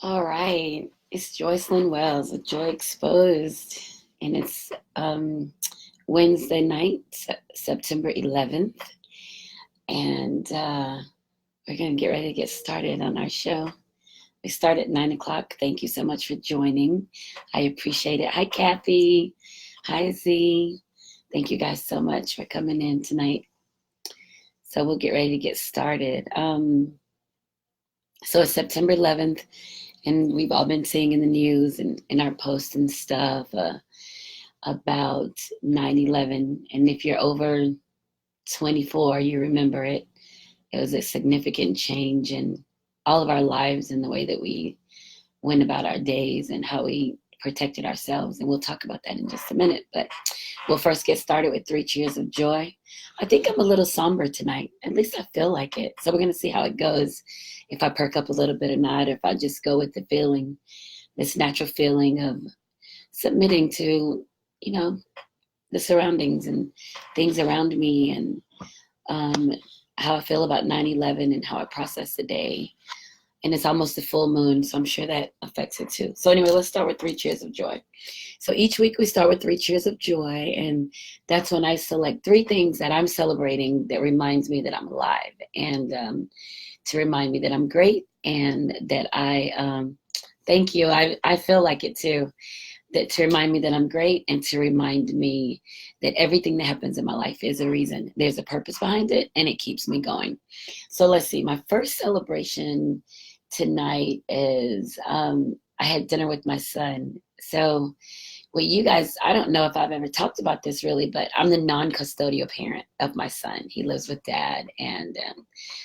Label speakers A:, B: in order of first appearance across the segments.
A: All right, it's Joycelyn Wells with Joy Exposed, and it's Wednesday night, September 11th, and we're gonna get ready to get started on our show. We start at 9 o'clock. Thank you so much for joining. I appreciate it. Hi, Kathy. Hi, Z. Thank you guys so much for coming in tonight. So we'll get ready to get started. So it's September 11th, and we've all been seeing in the news and in our posts and stuff about 9/11. And if you're over 24, you remember it. It was a significant change in all of our lives and the way that we went about our days and how we protected ourselves. And we'll talk about that in just a minute. But we'll first get started with three cheers of joy. I think I'm a little somber tonight. At least I feel like it. So we're going to see how it goes, if I perk up a little bit or not, or if I just go with the feeling, this natural feeling of submitting to, you know, the surroundings and things around me, and um, how I feel about 9/11 and how I process the day. And it's almost a full moon, so I'm sure that affects it too. So anyway, let's start with three cheers of joy. So each week we start with three cheers of joy, and that's when I select three things that I'm celebrating that reminds me that I'm alive, and to remind me that I'm great, and that thank you. I feel like it too. That to remind me that I'm great, and to remind me that everything that happens in my life is a reason. There's a purpose behind it, and it keeps me going. So let's see. My first celebration tonight is I had dinner with my son. So, well, you guys, I don't know if I've ever talked about this really, but I'm the non custodial parent of my son. He lives with dad, and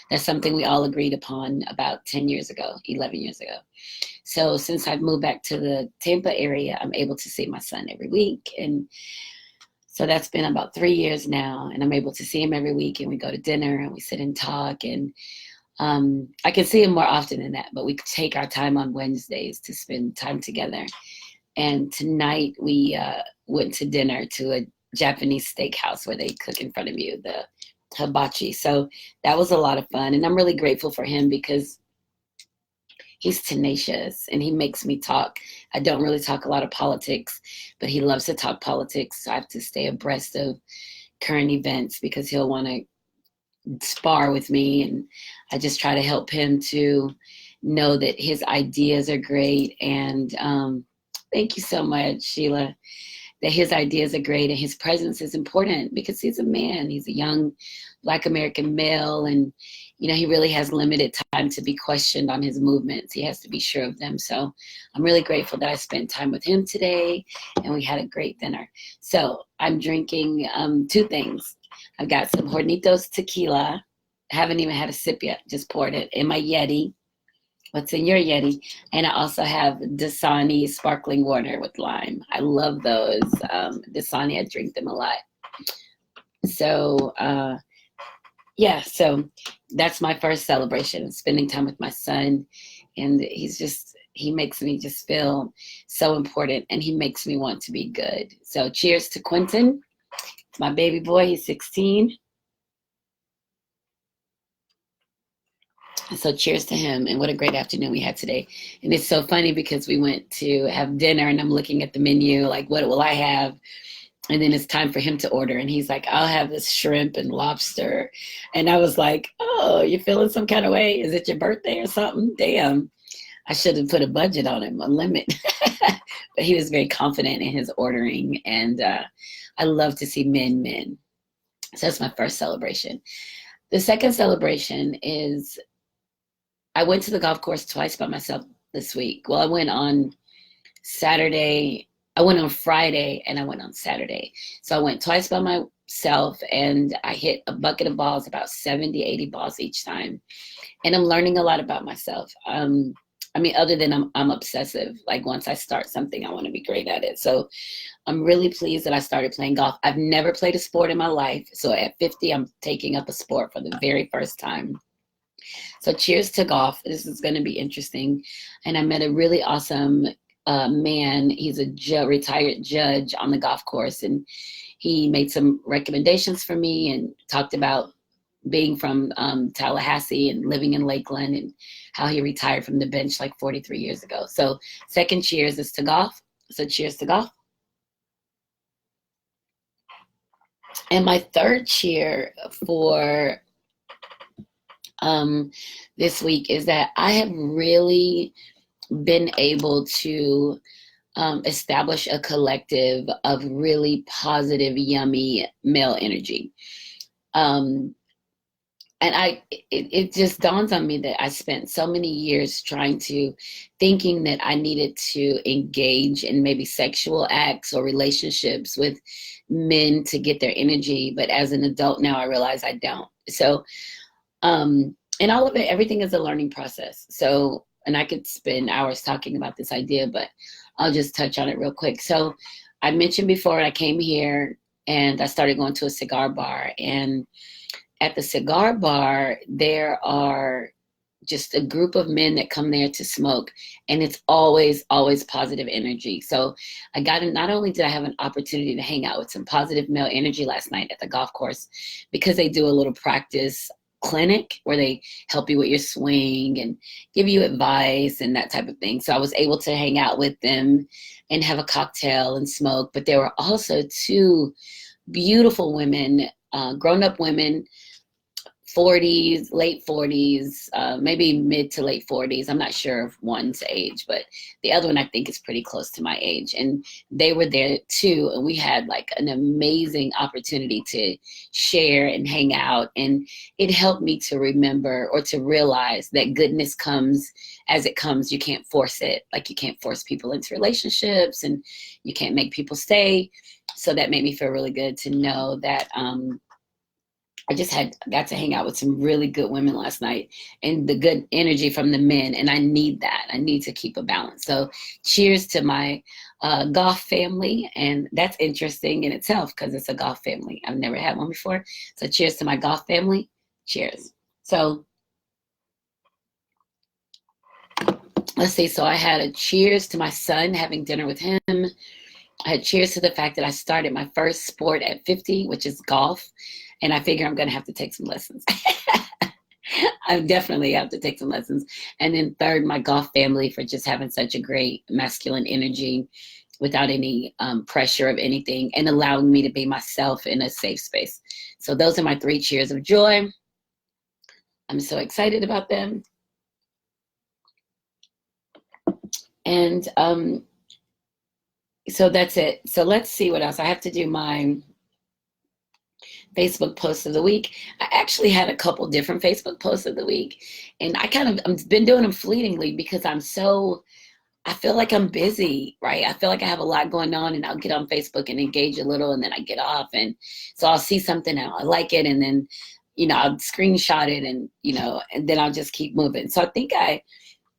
A: that's something we all agreed upon about 10 years ago, 11 years ago. So, since I've moved back to the Tampa area, I'm able to see my son every week. And so that's been about 3 years now, and I'm able to see him every week, and we go to dinner and we sit and talk. And I can see him more often than that, but we take our time on Wednesdays to spend time together. And tonight we went to dinner to a Japanese steakhouse where they cook in front of you, the hibachi. So that was a lot of fun. And I'm really grateful for him because he's tenacious and he makes me talk. I don't really talk a lot of politics, but he loves to talk politics. So I have to stay abreast of current events because he'll want to spar with me, and I just try to help him to know that his ideas are great. And thank you so much, Sheila, that his ideas are great and his presence is important because he's a man. He's a young Black American male, and he really has limited time to be questioned on his movements. He has to be sure of them. So I'm really grateful that I spent time with him today, and we had a great dinner. So I'm drinking two things. I've got some Hornitos tequila. Haven't even had a sip yet. Just poured it in my Yeti. What's in your Yeti? And I also have Dasani sparkling water with lime. I love those. Dasani, I drink them a lot. So, yeah, so that's my first celebration, spending time with my son. And he makes me just feel so important, and he makes me want to be good. So cheers to Quentin, my baby boy. He's 16. So cheers to him, and what a great afternoon we had today. And it's so funny because we went to have dinner and I'm looking at the menu like, what will I have? And then it's time for him to order, and he's like, I'll have this shrimp and lobster. And I was like, oh, you're feeling some kind of way? Is it your birthday or something? Damn, I should have put a budget on him, a limit. But he was very confident in his ordering, and I love to see men. So that's my first celebration. The second celebration is I went to the golf course twice by myself this week. Well, I went on Saturday, I went on Friday, and I went on Saturday. So I went twice by myself, and I hit a bucket of balls, about 70, 80 balls each time. And I'm learning a lot about myself. Other than I'm obsessive. Like once I start something, I want to be great at it. So I'm really pleased that I started playing golf. I've never played a sport in my life. So at 50, I'm taking up a sport for the very first time. So cheers to golf. This is going to be interesting. And I met a really awesome man. He's a retired judge on the golf course. And he made some recommendations for me and talked about being from Tallahassee and living in Lakeland, and how he retired from the bench like 43 years ago. So second cheers is to golf. So cheers to golf. And my third cheer for this week is that I have really been able to establish a collective of really positive, yummy male energy. And it just dawns on me that I spent so many years thinking that I needed to engage in maybe sexual acts or relationships with men to get their energy. But as an adult now, I realize I don't. So, and all of it, everything is a learning process. So, and I could spend hours talking about this idea, but I'll just touch on it real quick. So I mentioned before I came here and I started going to a cigar bar, and at the cigar bar, there are just a group of men that come there to smoke, and it's always, always positive energy. So not only did I have an opportunity to hang out with some positive male energy last night at the golf course, because they do a little practice clinic where they help you with your swing and give you advice and that type of thing. So I was able to hang out with them and have a cocktail and smoke. But there were also two beautiful women, grown-up women, 40s, late 40s, maybe mid to late 40s. I'm not sure of one's age, but the other one I think is pretty close to my age. And they were there too. And we had like an amazing opportunity to share and hang out. And it helped me to remember or to realize that goodness comes as it comes. You can't force it. Like you can't force people into relationships and you can't make people stay. So that made me feel really good to know that, I just got to hang out with some really good women last night, and the good energy from the men. And I need that. I need to keep a balance. So cheers to my golf family. And that's interesting in itself because it's a golf family. I've never had one before. So cheers to my golf family. Cheers. So let's see. So I had a cheers to my son, having dinner with him. I had cheers to the fact that I started my first sport at 50, which is golf. And I figure I'm going to have to take some lessons. I definitely have to take some lessons. And then third, my golf family for just having such a great masculine energy without any pressure of anything and allowing me to be myself in a safe space. So those are my 3 cheers of joy. I'm so excited about them. And so that's it. So let's see what else. I have to do my Facebook post of the week. I actually had a couple different Facebook posts of the week, and I've been doing them fleetingly because I feel like I'm busy, right? I feel like I have a lot going on, and I'll get on Facebook and engage a little, and then I get off. And so I'll see something and I like it, and then, I'll screenshot it, and, and then I'll just keep moving. So I think let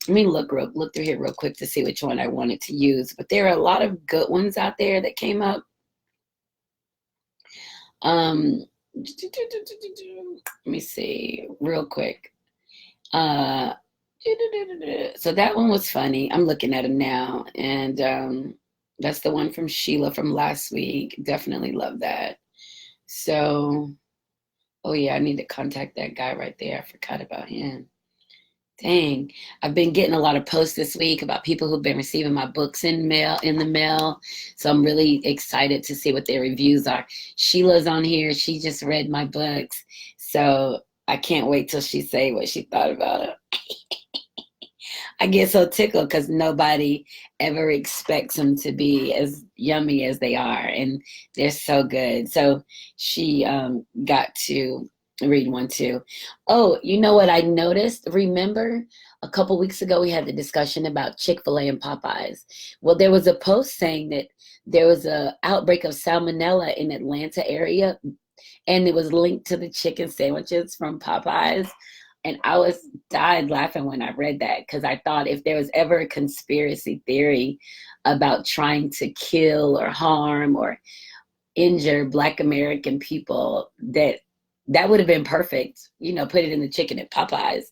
A: me look through here real quick to see which one I wanted to use, but there are a lot of good ones out there that came up. Let me see real quick. So that one was funny. I'm looking at him now, and that's the one from Sheila from last week. Definitely love that. So, oh yeah, I need to contact that guy right there. I forgot about him. Dang, I've been getting a lot of posts this week about people who've been receiving my books in the mail. So I'm really excited to see what their reviews are. Sheila's on here. She just read my books. So I can't wait till she say what she thought about it. I get so tickled because nobody ever expects them to be as yummy as they are. And they're so good. So she got to read one too. Oh, you know what I noticed? Remember a couple weeks ago we had the discussion about Chick-fil-A and Popeyes. Well, there was a post saying that there was an outbreak of salmonella in Atlanta area, and it was linked to the chicken sandwiches from Popeyes. And I died laughing when I read that, because I thought if there was ever a conspiracy theory about trying to kill or harm or injure Black American people, that would have been perfect. Put it in the chicken at Popeyes,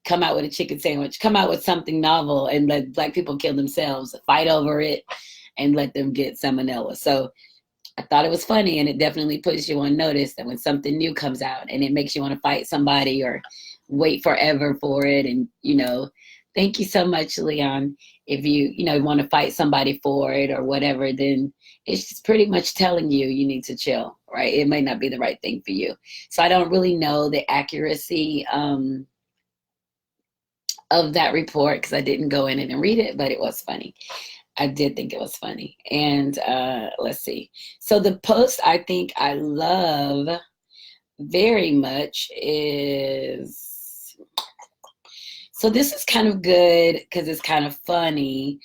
A: come out with a chicken sandwich, come out with something novel, and let Black people kill themselves, fight over it, and let them get salmonella. So I thought it was funny, and it definitely puts you on notice that when something new comes out and it makes you want to fight somebody or wait forever for it. And, thank you so much, Leon. If you want to fight somebody for it or whatever, then it's just pretty much telling you need to chill, right? It may not be the right thing for you. So I don't really know the accuracy of that report because I didn't go in it and read it, but it was funny. I did think it was funny. And let's see. So the post I think I love very much is, so this is kind of good because it's kind of funny,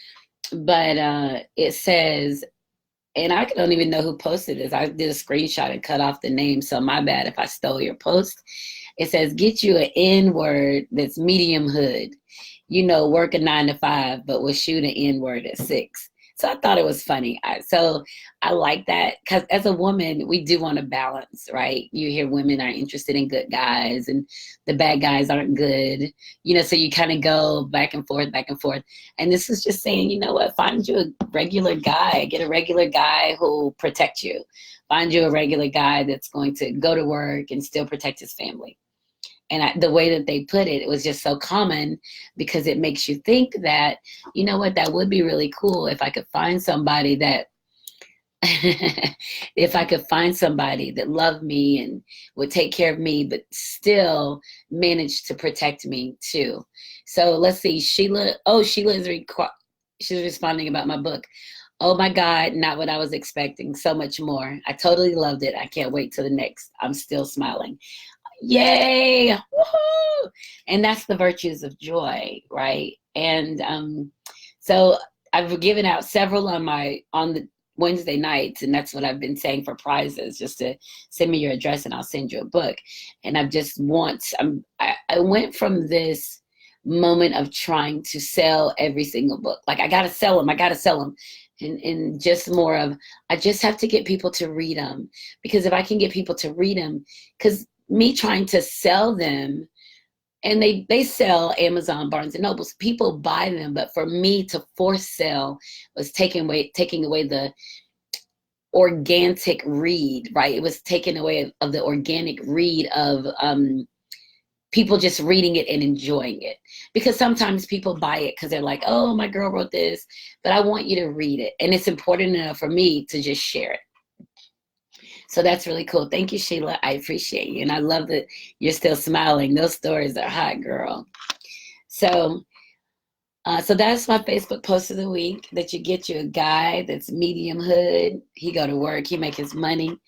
A: but it says, and I don't even know who posted this. I did a screenshot and cut off the name, so my bad if I stole your post. It says, get you an N-word that's medium hood. Work a 9 to 5, but will shoot an N-word at 6. So I thought it was funny. So I like that because as a woman, we do want to balance, right? You hear women are interested in good guys and the bad guys aren't good, so you kind of go back and forth, back and forth. And this is just saying, you know what, find you a regular guy, get a regular guy who'll protect you. Find you a regular guy that's going to go to work and still protect his family. And the way that they put it, it was just so common because it makes you think that, you know what, that would be really cool if I could find somebody that, if I could find somebody that loved me and would take care of me, but still managed to protect me too. So let's see, Sheila. Oh, Sheila is she's responding about my book. Oh my God, not what I was expecting. So much more. I totally loved it. I can't wait till the next. I'm still smiling. Yay! Woohoo! And that's the virtues of joy, right? And so I've given out several on the Wednesday nights, and that's what I've been saying for prizes, just to send me your address and I'll send you a book. And I went from this moment of trying to sell every single book. Like, I gotta sell them. And just more of, I just have to get people to read them. Because if I can get people to read them, because me trying to sell them, and they sell Amazon, Barnes and Nobles, people buy them, but for me to force sell was taking away the organic read, right? It was taken away of the organic read of people just reading it and enjoying it. Because sometimes people buy it because they're like, oh, my girl wrote this, but I want you to read it. And it's important enough for me to just share it. So that's really cool. Thank you, Sheila. I appreciate you. And I love that you're still smiling. Those stories are hot, girl. So that's my Facebook post of the week, that you get you a guy that's medium hood. He go to work, he make his money,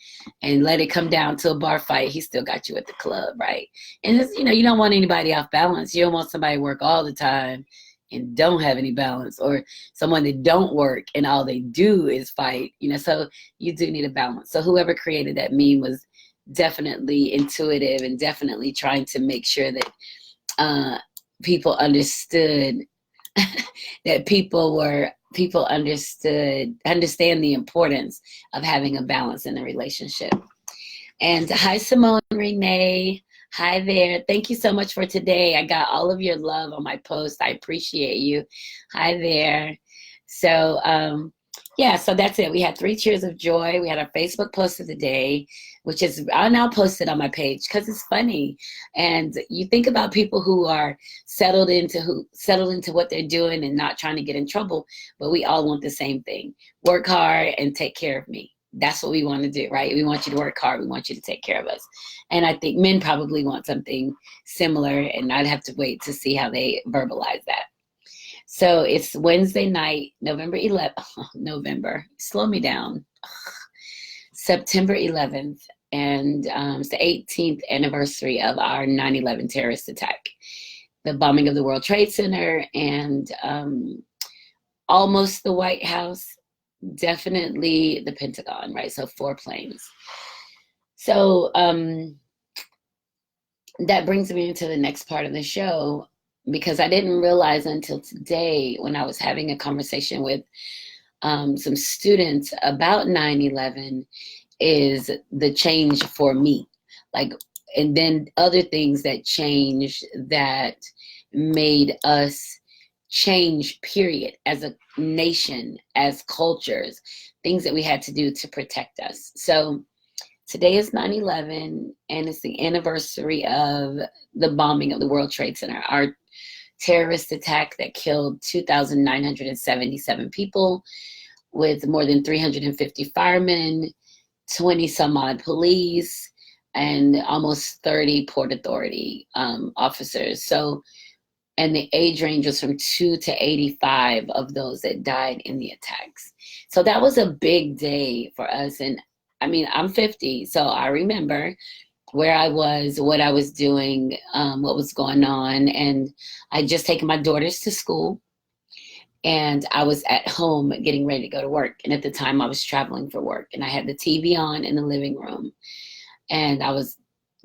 A: and let it come down to a bar fight. He still got you at the club, right? And it's, you don't want anybody off balance. You don't want somebody to work all the time and don't have any balance, or someone that don't work and all they do is fight, so you do need a balance. So whoever created that meme was definitely intuitive and definitely trying to make sure that people understood that people understand the importance of having a balance in a relationship. And hi, Simone Renee. Hi there. Thank you so much for today. I got all of your love on my post. I appreciate you. Hi there. So, so that's it. We had 3 cheers of joy. We had our Facebook post of the day, which is, I'll now post it on my page because it's funny. And you think about people who are settled into what they're doing and not trying to get in trouble, but we all want the same thing: work hard and take care of me. That's what we want to do, right? We want you to work hard. We want you to take care of us. And I think men probably want something similar, and I'd have to wait to see how they verbalize that. So it's Wednesday night, November 11th. Oh, November, slow me down. September 11th, and it's the 18th anniversary of our 9/11 terrorist attack, the bombing of the World Trade Center, and almost the White House. Definitely the Pentagon, right? So 4 planes. So that brings me into the next part of the show, because I didn't realize until today, when I was having a conversation with some students about 9/11, is the change for me. Like, and then other things that changed that made us change, period, as a nation, as cultures, things that we had to do to protect us. So today is 9/11, and it's the anniversary of the bombing of the World Trade Center, our terrorist attack that killed 2,977 people, with more than 350 firemen, 20 some odd police, and almost 30 Port Authority officers. So, and the age range was from 2 to 85 of those that died in the attacks. So that was a big day for us. And I mean, I'm 50, so I remember where I was, what I was doing, what was going on. And I'd just taken my daughters to school, and I was at home getting ready to go to work. And at the time I was traveling for work, and I had the TV on in the living room, and I was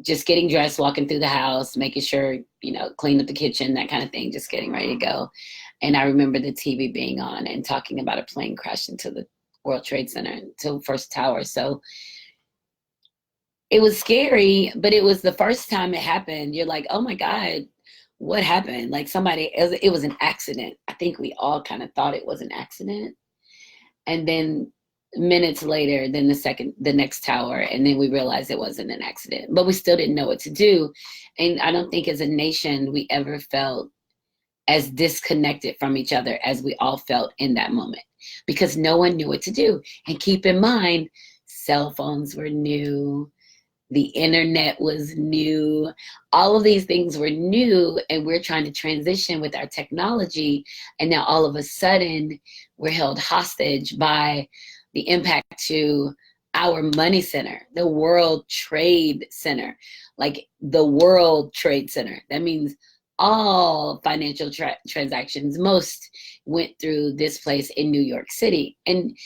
A: just getting dressed, walking through the house, making sure, clean up the kitchen, that kind of thing, just getting ready to go. And I remember the TV being on and talking about a plane crash into the World Trade Center, to First Tower. So it was scary, but it was the first time it happened. You're like, oh my God, what happened? Like it was an accident. I think we all kind of thought it was an accident. And then minutes later, then the next tower, and then we realized it wasn't an accident, but we still didn't know what to do. And I don't think as a nation we ever felt as disconnected from each other as we all felt in that moment, because no one knew what to do. And keep in mind, cell phones were new, the internet was new, all of these things were new, and we're trying to transition with our technology. And now all of a sudden we're held hostage by the impact to our money center, the World Trade Center, like the World Trade Center. That means all financial transactions, most went through this place in New York City. And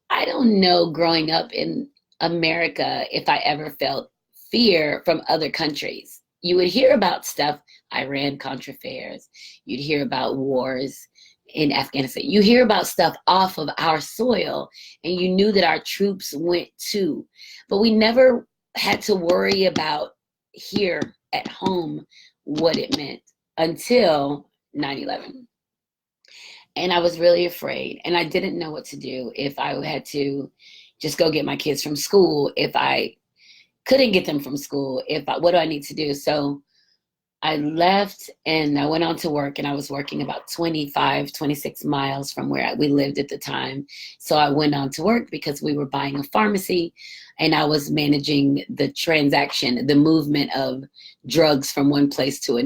A: I don't know, growing up in America, if I ever felt fear from other countries. You would hear about stuff, Iran-Contra affairs, you'd hear about wars in Afghanistan. You hear about stuff off of our soil, and you knew that our troops went to, but we never had to worry about here at home what it meant until 9/11. And I was really afraid, and I didn't know what to do. If I had to just go get my kids from school, if I couldn't get them from school, what do I need to do? So I left and I went on to work, and I was working about 25, 26 miles from where we lived at the time. So I went on to work because we were buying a pharmacy, and I was managing the transaction, the movement of drugs from one place to the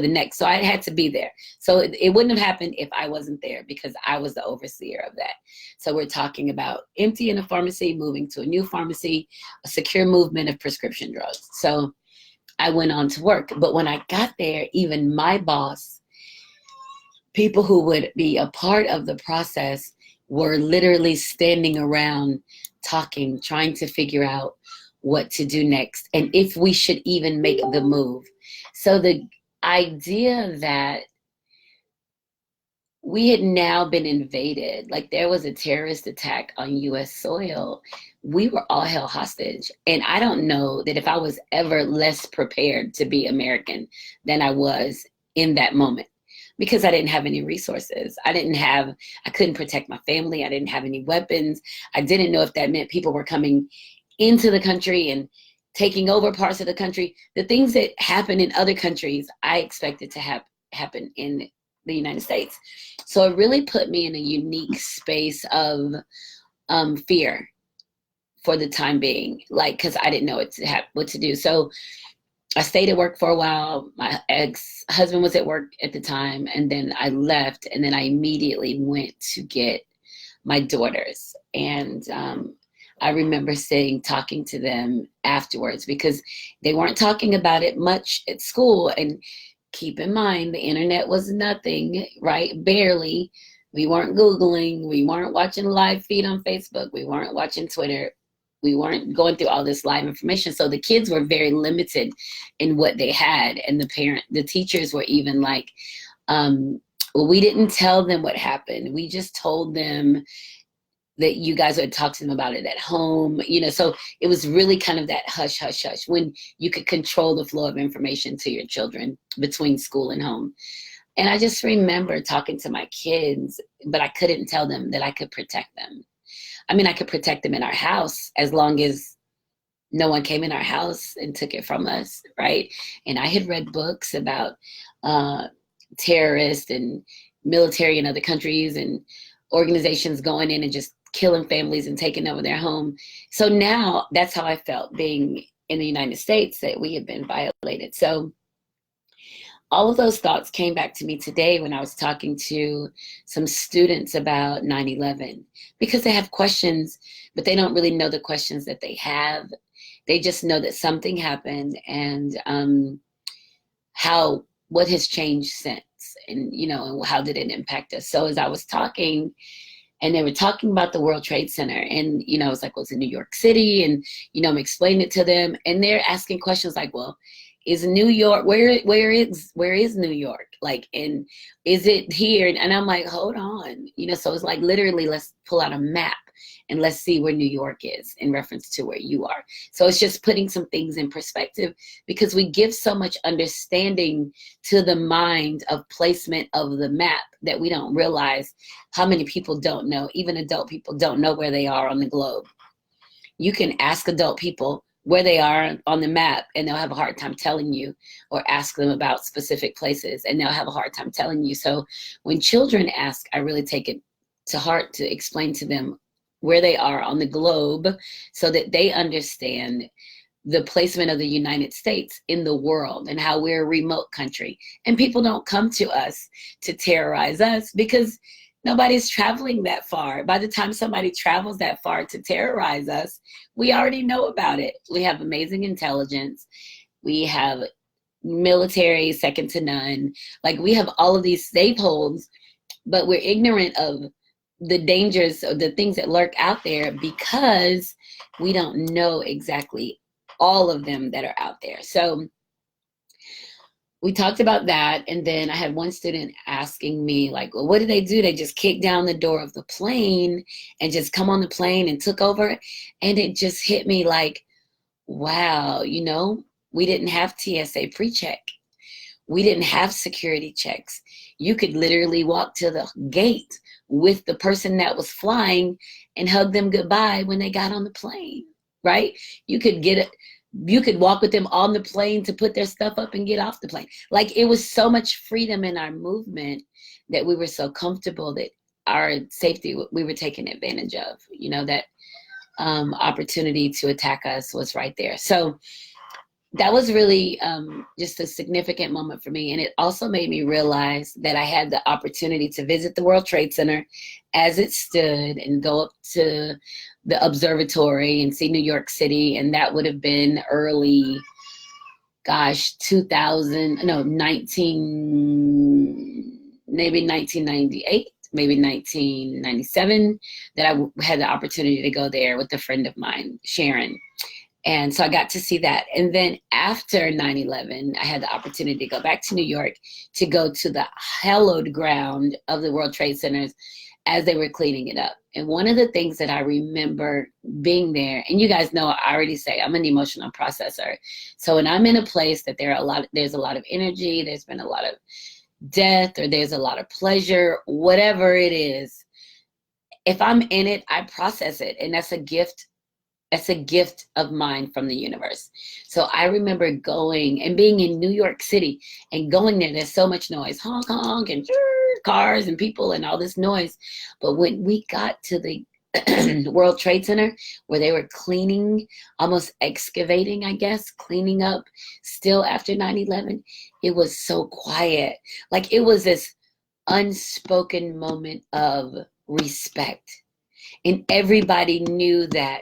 A: next. So I had to be there. So it wouldn't have happened if I wasn't there, because I was the overseer of that. So we're talking about emptying a pharmacy, moving to a new pharmacy, a secure movement of prescription drugs. So I went on to work. But when I got there, even my boss, people who would be a part of the process, were literally standing around talking, trying to figure out what to do next and if we should even make the move. So the idea that we had now been invaded, like there was a terrorist attack on US soil, we were all held hostage. And I don't know that if I was ever less prepared to be American than I was in that moment, because I didn't have any resources. I couldn't protect my family. I didn't have any weapons. I didn't know if that meant people were coming into the country and taking over parts of the country. The things that happen in other countries, I expected to happen in the United States. So it really put me in a unique space of fear for the time being, like, because I didn't know what to do. So I stayed at work for a while. My ex-husband was at work at the time, and then I left, and then I immediately went to get my daughters. And I remember talking to them afterwards, because they weren't talking about it much at school. And keep in mind, the internet was nothing, right? Barely. We weren't Googling. We weren't watching live feed on Facebook. We weren't watching Twitter. We weren't going through all this live information. So the kids were very limited in what they had. And the teachers were even like, well, we didn't tell them what happened. We just told them that you guys would talk to them about it at home, so it was really kind of that hush, hush, hush, when you could control the flow of information to your children between school and home. And I just remember talking to my kids, but I couldn't tell them that I could protect them. I mean, I could protect them in our house as long as no one came in our house and took it from us, right? And I had read books about uh, terrorists and military in other countries and organizations going in and just killing families and taking over their home. So now that's how I felt being in the United States, that we have been violated. So all of those thoughts came back to me today when I was talking to some students about 9/11, because they have questions, but they don't really know the questions that they have. They just know that something happened, and what has changed since, and how did it impact us. So as I was talking, and they were talking about the World Trade Center, and I was like, well, it's in New York City, and I'm explaining it to them, and they're asking questions like, well, is New York, where is New York, like, and is it here? And I'm like, hold on, so it's like, literally, let's pull out a map and let's see where New York is in reference to where you are. So it's just putting some things in perspective, because we give so much understanding to the mind of placement of the map that we don't realize how many people don't know. Even adult people don't know where they are on the globe. You can ask adult people where they are on the map, and they'll have a hard time telling you, or ask them about specific places, and they'll have a hard time telling you. So when children ask, I really take it to heart to explain to them where they are on the globe, so that they understand the placement of the United States in the world and how we're a remote country. And people don't come to us to terrorize us, because nobody's traveling that far. By the time somebody travels that far to terrorize us, we already know about it. We have amazing intelligence. We have military second to none. Like, we have all of these safeholds, but we're ignorant of the dangers of the things that lurk out there, because we don't know exactly all of them that are out there. So we talked about that. And then I had one student asking me, like, well, what did they do? They just kicked down the door of the plane and just come on the plane and took over. And it just hit me like, wow, we didn't have TSA pre-check. We didn't have security checks. You could literally walk to the gate with the person that was flying and hug them goodbye when they got on the plane, right? You could walk with them on the plane to put their stuff up and get off the plane. Like, it was so much freedom in our movement that we were so comfortable that our safety, we were taking advantage of, that opportunity to attack us was right there. So that was really just a significant moment for me. And it also made me realize that I had the opportunity to visit the World Trade Center as it stood, and go up to the observatory and see New York City. And that would have been early, 2000, no, 1998, maybe 1997, that I had the opportunity to go there with a friend of mine, Sharon. And so I got to see that. And then after 9/11, I had the opportunity to go back to New York to go to the hallowed ground of the World Trade Centers as they were cleaning it up. And one of the things that I remember being there, and you guys know, I already say I'm an emotional processor. So when I'm in a place that there's a lot of energy, there's been a lot of death, or there's a lot of pleasure, whatever it is, if I'm in it, I process it. And that's a gift. That's a gift of mine from the universe. So I remember going and being in New York City and going there. There's so much noise, honk, honk, and cars and people and all this noise. But when we got to the World Trade Center, where they were cleaning, almost excavating, I guess, cleaning up still after 9/11, it was so quiet. Like, it was this unspoken moment of respect. And everybody knew that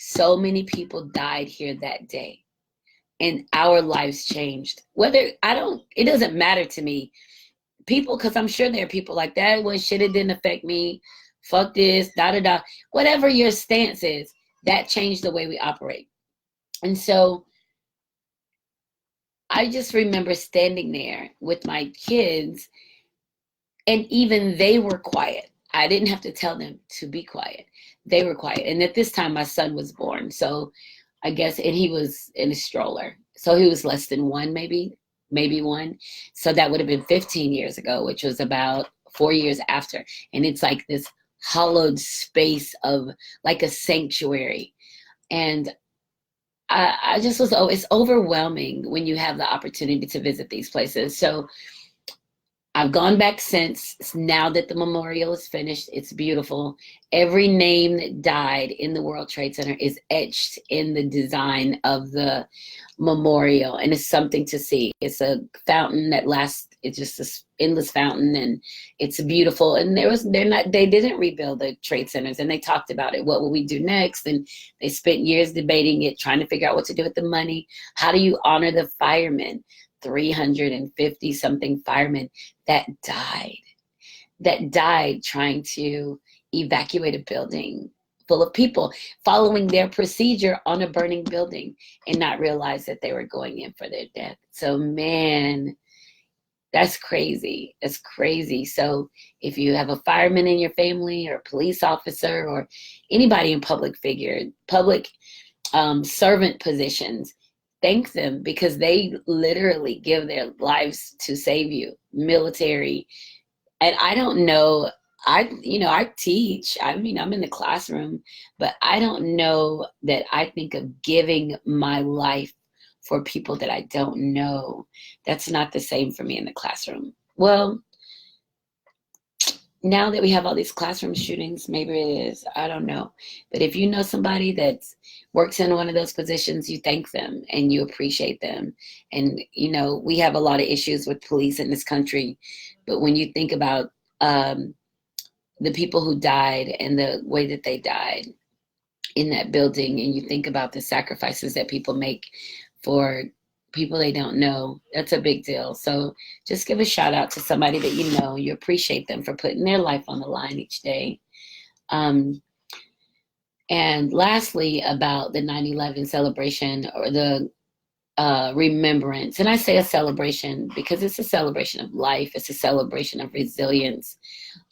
A: so many people died here that day, and our lives changed. It doesn't matter to me, people, because I'm sure there are people like that. Well, shit, it didn't affect me. Fuck this, da da da. Whatever your stance is, that changed the way we operate. And so I just remember standing there with my kids, and even they were quiet. I didn't have to tell them to be quiet. They were quiet. And at this time, my son was born. So I guess, and he was in a stroller. So he was less than one, maybe one. So that would have been 15 years ago, which was about 4 years after. And it's like this hollowed space of like a sanctuary. And I just was, oh, it's overwhelming when you have the opportunity to visit these places. So I've gone back since. Now that the memorial is finished, it's beautiful. Every name that died in the World Trade Center is etched in the design of the memorial, and it's something to see. It's a fountain that lasts. It's just this endless fountain, and it's beautiful. And they didn't rebuild the trade centers, and they talked about it. What will we do next? And they spent years debating it, trying to figure out what to do with the money. How do you honor the firemen? 350 something firemen that died trying to evacuate a building full of people, following their procedure on a burning building, and not realize that they were going in for their death. So, man, that's crazy. That's crazy. So if you have a fireman in your family, or a police officer, or anybody in public servant positions, thank them, because they literally give their lives to save you. Military. And I don't know, I teach. I mean, I'm in the classroom, but I don't know that I think of giving my life for people that I don't know. That's not the same for me in the classroom. Well, now that we have all these classroom shootings, maybe it is. I don't know. But if you know somebody that works in one of those positions, you thank them and you appreciate them. And, we have a lot of issues with police in this country. But when you think about the people who died and the way that they died in that building, and you think about the sacrifices that people make for people they don't know, that's a big deal. So just give a shout out to somebody that you appreciate them for putting their life on the line each day. And lastly, about the 9/11 celebration, or the remembrance. And I say a celebration because it's a celebration of life. It's a celebration of resilience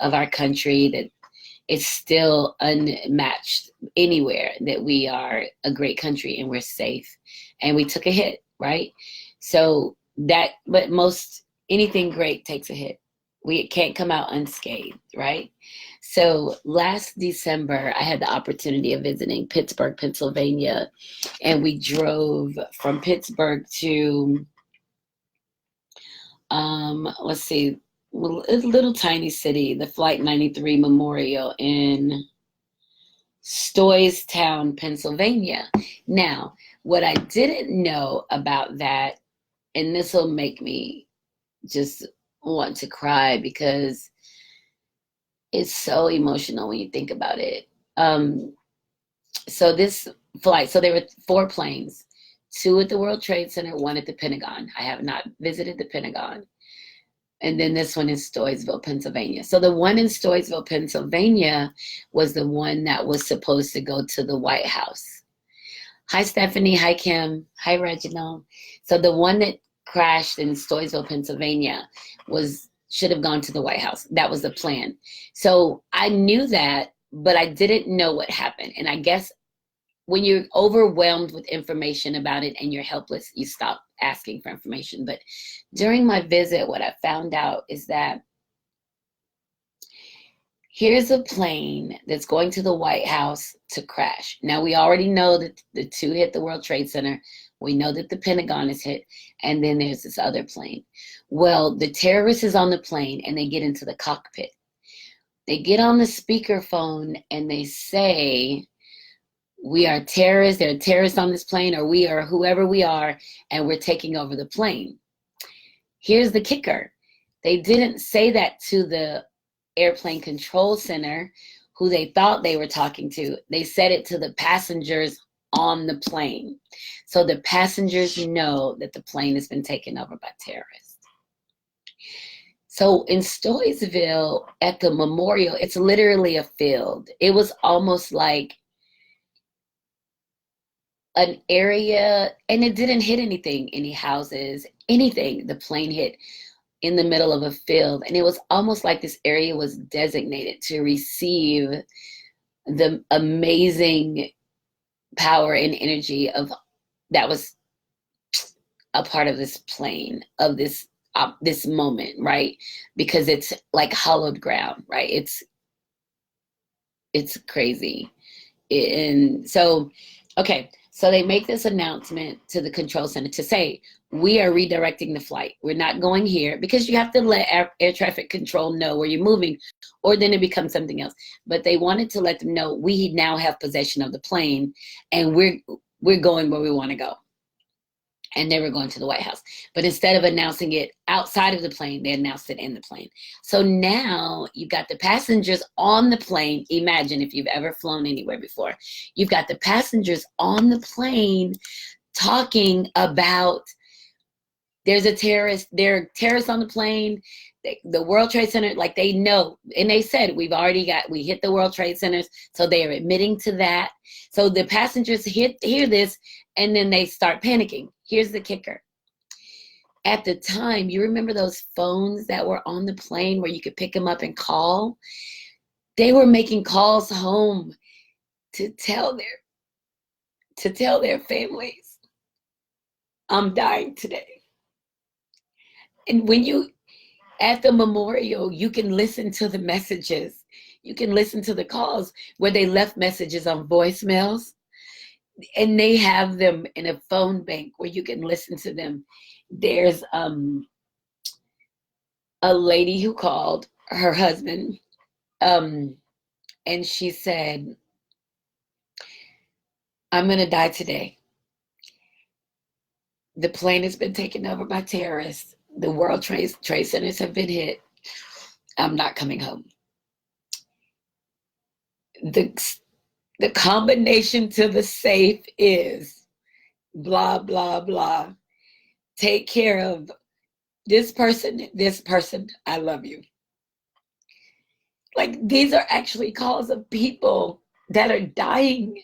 A: of our country, that it's still unmatched anywhere, that we are a great country and we're safe, and we took a hit, right? So but anything great takes a hit. We can't come out unscathed, right? So last December, I had the opportunity of visiting Pittsburgh, Pennsylvania, and we drove from Pittsburgh to, let's see, a little tiny city, the Flight 93 Memorial in Stoystown, Pennsylvania. Now, what I didn't know about that, and this will make me just want to cry because it's so emotional when you think about it. So this flight, so there were 4 planes, 2 at the World Trade Center, 1 at the Pentagon. I have not visited the Pentagon. And then this one in Stoysville, Pennsylvania. So the one in Stoysville, Pennsylvania was the one that was supposed to go to the White House. Hi, Stephanie. Hi, Kim. Hi, Reginald. So the one that crashed in Stoysville, Pennsylvania should have gone to the White House. That was the plan. So I knew that, but I didn't know what happened. And I guess when you're overwhelmed with information about it and you're helpless, you stop asking for information. But during my visit, what I found out is that here's a plane that's going to the White House to crash. Now, we already know that the 2 hit the World Trade Center. We know that the Pentagon is hit. And then there's this other plane. Well, the terrorist is on the plane and they get into the cockpit. They get on the speakerphone and they say, we are terrorists. There are terrorists on this plane, or we are whoever we are, and we're taking over the plane. Here's the kicker. They didn't say that to the airplane control center, who they thought they were talking to. They said it to the passengers on the plane. So the passengers know that the plane has been taken over by terrorists. So in Stoysville, at the memorial, it's literally a field. It was almost like an area, and it didn't hit anything, any houses, anything. The plane hit in the middle of a field, and it was almost like this area was designated to receive the amazing power and energy that was a part of this plane, of this moment, right? Because it's like hollowed ground, right? It's crazy. And so, okay, so they make this announcement to the control center to say, we are redirecting the flight. We're not going here, because you have to let air traffic control know where you're moving, or then it becomes something else. But they wanted to let them know, we now have possession of the plane, and we're going where we want to go. And they were going to the White House. But instead of announcing it outside of the plane, they announced it in the plane. So now you've got the passengers on the plane. Imagine if you've ever flown anywhere before. You've got the passengers on the plane talking about, there's a terrorist, there are terrorists on the plane. The World Trade Center, like, they know. And they said, we hit the World Trade Centers. So they are admitting to that. So the passengers hear this, and then they start panicking. Here's the kicker. At the time, you remember those phones that were on the plane where you could pick them up and call? They were making calls home to tell their families, I'm dying today. And when you, at the memorial, you can listen to the messages. You can listen to the calls where they left messages on voicemails. And they have them in a phone bank where you can listen to them. There's a lady who called her husband, and she said, I'm going to die today. The plane has been taken over by terrorists. The World Trade Centers have been hit. I'm not coming home. The combination to the safe is blah, blah, blah. Take care of this person, I love you. Like, these are actually calls of people that are dying.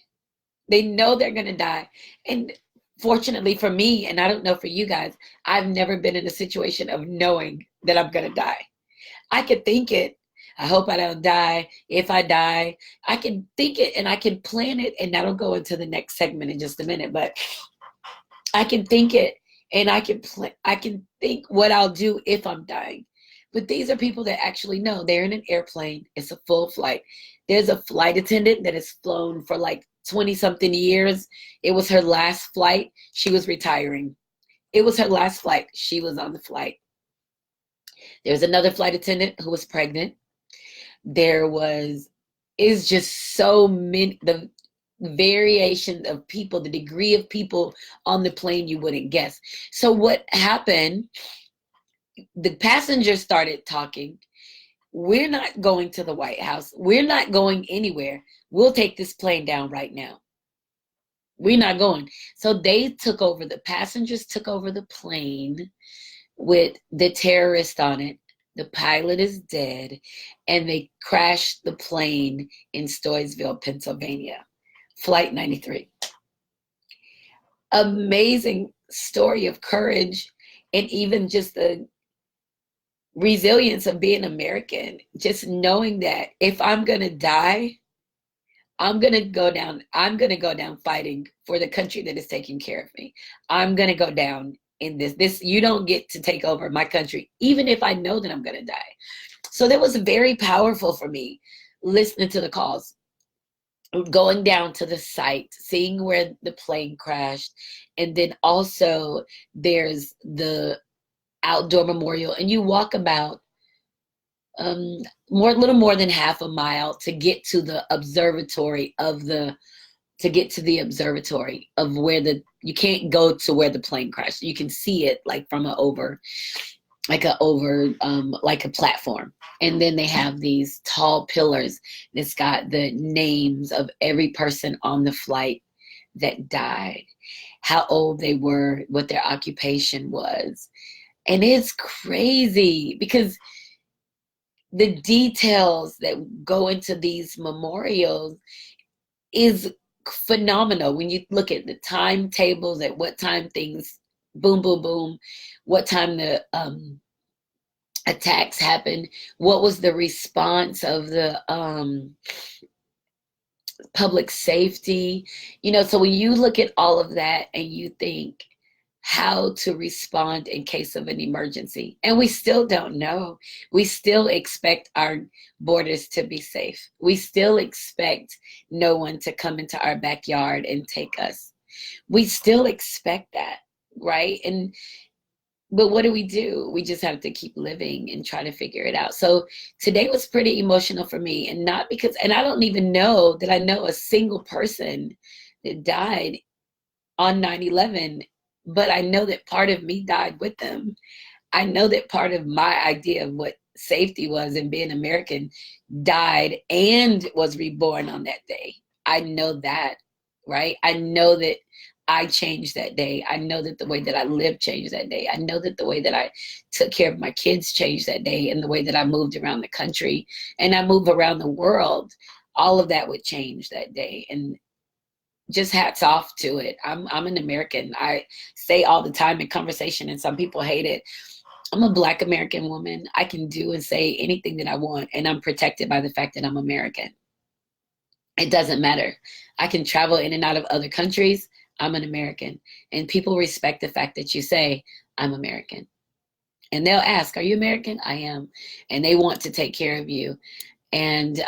A: They know they're going to die. And fortunately for me, and I don't know for you guys, I've never been in a situation of knowing that I'm going to die. I could think it. I hope I don't die. If I die, I can think it and I can plan it. And that'll go into the next segment in just a minute. But I can think it, and I can think what I'll do if I'm dying. But these are people that actually know. They're in an airplane. It's a full flight. There's a flight attendant that has flown for like 20-something years. It was her last flight. She was retiring. It was her last flight. She was on the flight. There was another flight attendant who was pregnant. Is just so many, the variation of people, the degree of people on the plane you wouldn't guess. So what happened, the passengers started talking. We're not going to the White House. We're not going anywhere. We'll take this plane down right now. We're not going. So the passengers took over the plane with the terrorist on it. The pilot is dead, and they crashed the plane in Stoysville, Pennsylvania. Flight 93. Amazing story of courage, and even just the resilience of being American. Just knowing that if I'm going to die, I'm going to go down fighting for the country that is taking care of me. I'm going to go down in this. You don't get to take over my country, even if I know that I'm going to die. So that was very powerful for me, listening to the calls, going down to the site, seeing where the plane crashed. And then also there's the outdoor memorial, and you walk about little more than half a mile to get to the observatory of where you can't go to where the plane crashed. You can see it like from like a platform. And then they have these tall pillars that's got the names of every person on the flight that died, how old they were, what their occupation was. And it's crazy because the details that go into these memorials is phenomenal. When you look at the timetables, at what time things boom, boom, boom, what time the attacks happened, what was the response of the public safety, so when you look at all of that and you think, how to respond in case of an emergency. And we still don't know. We still expect our borders to be safe. We still expect no one to come into our backyard and take us. We still expect that, right? But what do? We just have to keep living and try to figure it out. So today was pretty emotional for me, and not because, and I don't even know that I know a single person that died on 9/11, but I know that part of me died with them. I know that part of my idea of what safety was and being American died and was reborn on that day. I know that, right? I know that I changed that day. I know that the way that I lived changed that day. I know that the way that I took care of my kids changed that day, and the way that I moved around the country and I move around the world, all of that would change that day. And just hats off to it. I'm an American. I say all the time in conversation, and some people hate it. I'm a Black American woman. I can do and say anything that I want, and I'm protected by the fact that I'm American. It doesn't matter. I can travel in and out of other countries. I'm an American. And people respect the fact that you say, I'm American. And they'll ask, are you American? I am. And they want to take care of you. And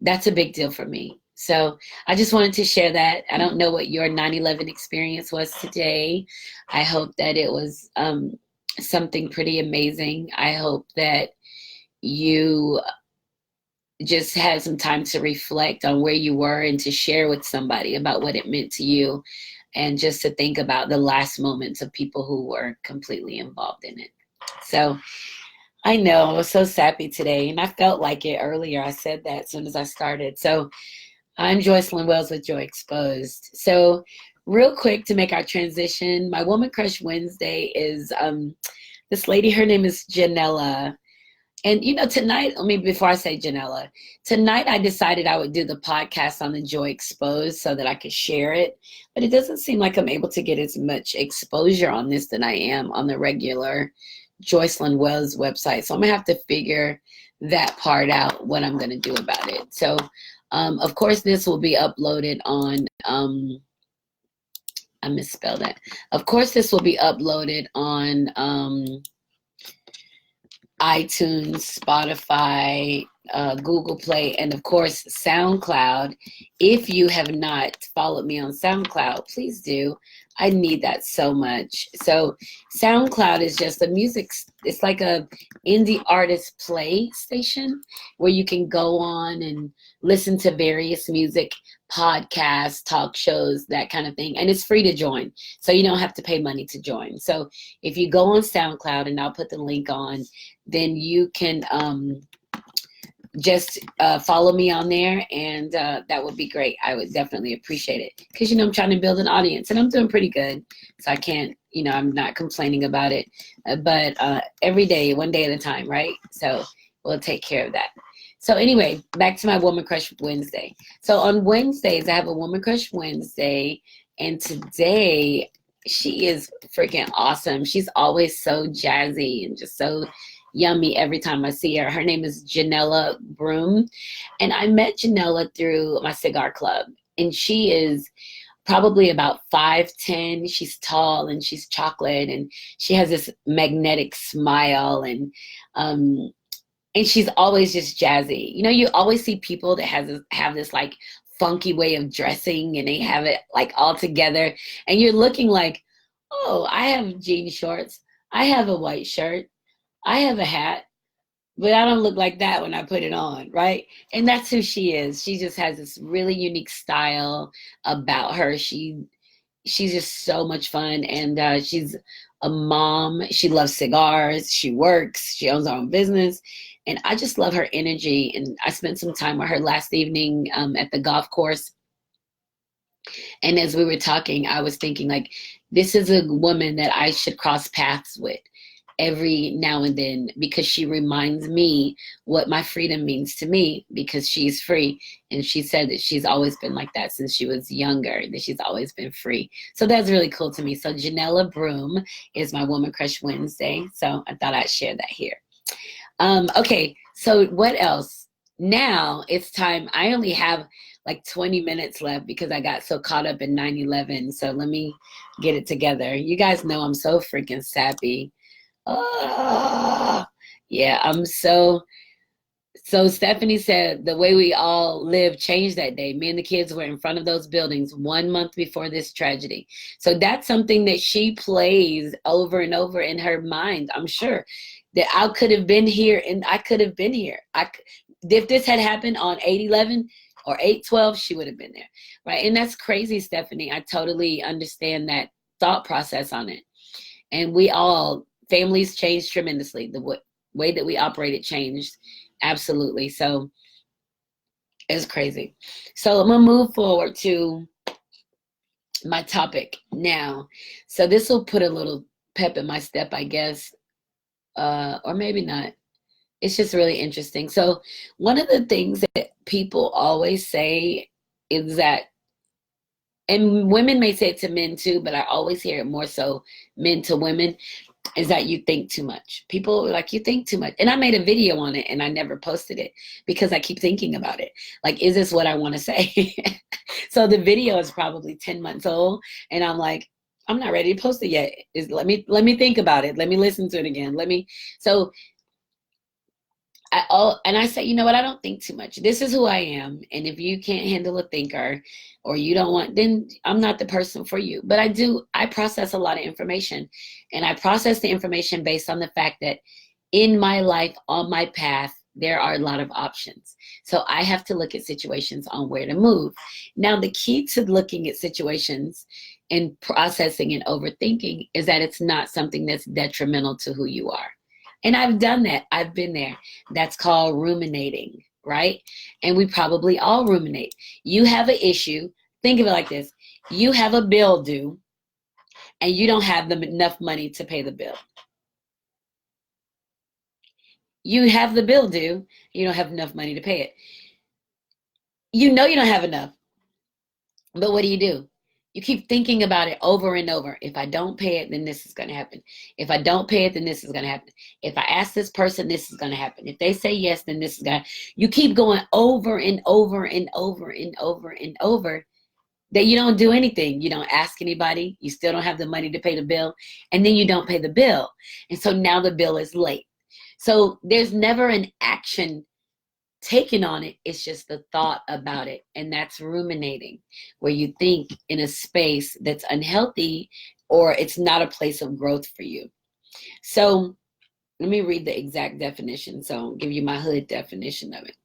A: that's a big deal for me. So I just wanted to share that. I don't know what your 9/11 experience was today. I hope that it was something pretty amazing. I hope that you just had some time to reflect on where you were and to share with somebody about what it meant to you, and just to think about the last moments of people who were completely involved in it. So I know I was so sappy today, and I felt like it earlier. I said that as soon as I started. So I'm Joycelyn Wells with Joy Exposed. So real quick to make our transition, my Woman Crush Wednesday is this lady, her name is Janella. And tonight, before I say Janella, tonight I decided I would do the podcast on the Joy Exposed so that I could share it. But it doesn't seem like I'm able to get as much exposure on this than I am on the regular Joycelyn Wells website. So I'm gonna have to figure that part out, what I'm gonna do about it. So of course this will be uploaded on I misspelled that. Of course this will be uploaded on iTunes, Spotify, Google Play, and of course SoundCloud. If you have not followed me on SoundCloud, please do. I need that so much. So SoundCloud is just a music, it's like a indie artist play station where you can go on and listen to various music podcasts, talk shows, that kind of thing. And it's free to join. So you don't have to pay money to join. So if you go on SoundCloud, and I'll put the link on, then you can just follow me on there, and that would be great. I would definitely appreciate it, because I'm trying to build an audience, and I'm doing pretty good, so I can't, I'm not complaining about it, but every day, one day at a time, right? So we'll take care of that. So anyway, back to my Woman Crush Wednesday. So on Wednesdays, I have a Woman Crush Wednesday, and today she is freaking awesome. She's always so jazzy and just so yummy every time I see her. Her name is Janella Broom, and I met Janella through my cigar club, and she is probably about 5'10". She's tall, and she's chocolate, and she has this magnetic smile, and she's always just jazzy. You always see people that have this like funky way of dressing, and they have it like all together, and you're looking like, oh, I have jean shorts, I have a white shirt, I have a hat, but I don't look like that when I put it on, right? And that's who she is. She just has this really unique style about her. She's just so much fun, and she's a mom. She loves cigars. She works. She owns her own business, and I just love her energy. And I spent some time with her last evening at the golf course. And as we were talking, I was thinking, like, this is a woman that I should cross paths with every now and then, because she reminds me what my freedom means to me, because she's free. And she said that she's always been like that since she was younger, that she's always been free. So that's really cool to me. So Janella Broom is my Woman Crush Wednesday. So I thought I'd share that here. Okay, so what else? Now it's time. I only have like 20 minutes left because I got so caught up in 9/11. So let me get it together. You guys know I'm so freaking sappy. Oh, yeah, I'm so Stephanie said the way we all live changed that day. Me and the kids were in front of those buildings 1 month before this tragedy. So that's something that she plays over and over in her mind. I'm sure that I could have been here and I could have been here. If this had happened on 8/11 or 8/12, she would have been there, right? And that's crazy, Stephanie. I totally understand that thought process on it. And families changed tremendously. The way that we operated changed. Absolutely. So it's crazy. So I'm going to move forward to my topic now. So this will put a little pep in my step, I guess, or maybe not. It's just really interesting. So one of the things that people always say is that, and women may say it to men too, but I always hear it more so men to women, is that you think too much. People are like, you think too much. And I made a video on it and I never posted it because I keep thinking about it. Like, is this what I want to say? So the video is probably 10 months old and I'm like, I'm not ready to post it yet. Let me think about it. Let me listen to it again. So I say, you know what? I don't think too much. This is who I am. And if you can't handle a thinker or you don't want, then I'm not the person for you. But I process a lot of information, and I process the information based on the fact that in my life, on my path, there are a lot of options. So I have to look at situations on where to move. Now, the key to looking at situations and processing and overthinking is that it's not something that's detrimental to who you are. And I've done that. I've been there. That's called ruminating, right? And we probably all ruminate. You have an issue. Think of it like this. You have a bill due and you don't have enough money to pay the bill. You have the bill due. You don't have enough money to pay it. You know you don't have enough. But what do? You keep thinking about it over and over. If I don't pay it, then this is going to happen. If I don't pay it, then this is going to happen. If I ask this person, this is going to happen. If they say yes, then this is going to. You keep going over and over and over and over and over that you don't do anything. You don't ask anybody. You still don't have the money to pay the bill. And then you don't pay the bill. And so now the bill is late. So there's never an action taken on it. It's just the thought about it, and that's ruminating, where you think in a space that's unhealthy or it's not a place of growth for you. So let me read the exact definition. So I'll give you my hood definition of it.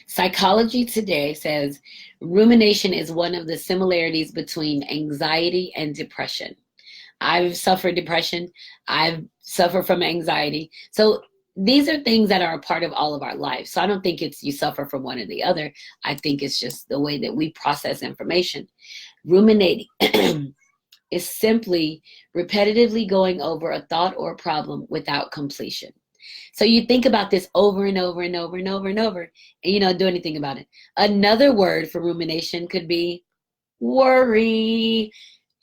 A: Psychology Today says rumination is one of the similarities between anxiety and depression. I've suffered depression. I've suffered from anxiety. So these are things that are a part of all of our lives. So I don't think it's you suffer from one or the other. I think it's just the way that we process information. Ruminating is simply repetitively going over a thought or a problem without completion. So you think about this over and over and over and over and over, and you don't do anything about it. Another word for rumination could be worry.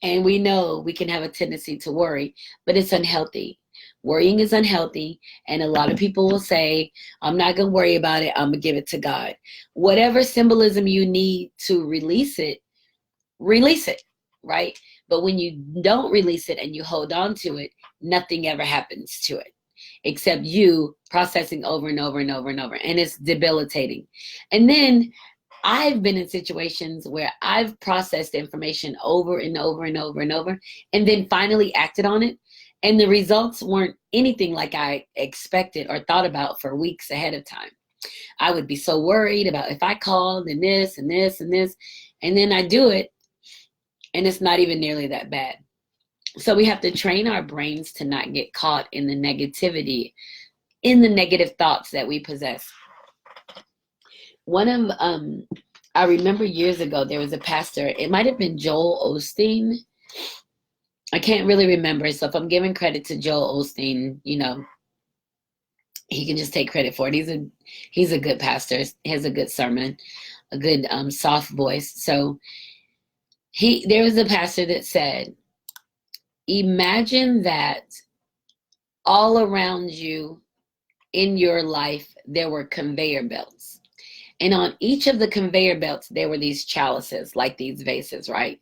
A: And we know we can have a tendency to worry, but it's unhealthy. Worrying is unhealthy, and a lot of people will say, I'm not going to worry about it. I'm going to give it to God. Whatever symbolism you need to release it, right? But when you don't release it and you hold on to it, nothing ever happens to it except you processing over and over and over and over, and it's debilitating. And then I've been in situations where I've processed information over and over and over and over, and then finally acted on it. And the results weren't anything like I expected or thought about for weeks ahead of time. I would be so worried about if I called and this and this and this, and then I do it, and it's not even nearly that bad. So we have to train our brains to not get caught in the negativity, in the negative thoughts that we possess. I remember years ago, there was a pastor, it might have been Joel Osteen. I can't really remember. So if I'm giving credit to Joel Osteen, he can just take credit for it. He's a good pastor. He has a good sermon, a good soft voice. So there was a pastor that said, imagine that all around you in your life, there were conveyor belts. And on each of the conveyor belts, there were these chalices, like these vases, right?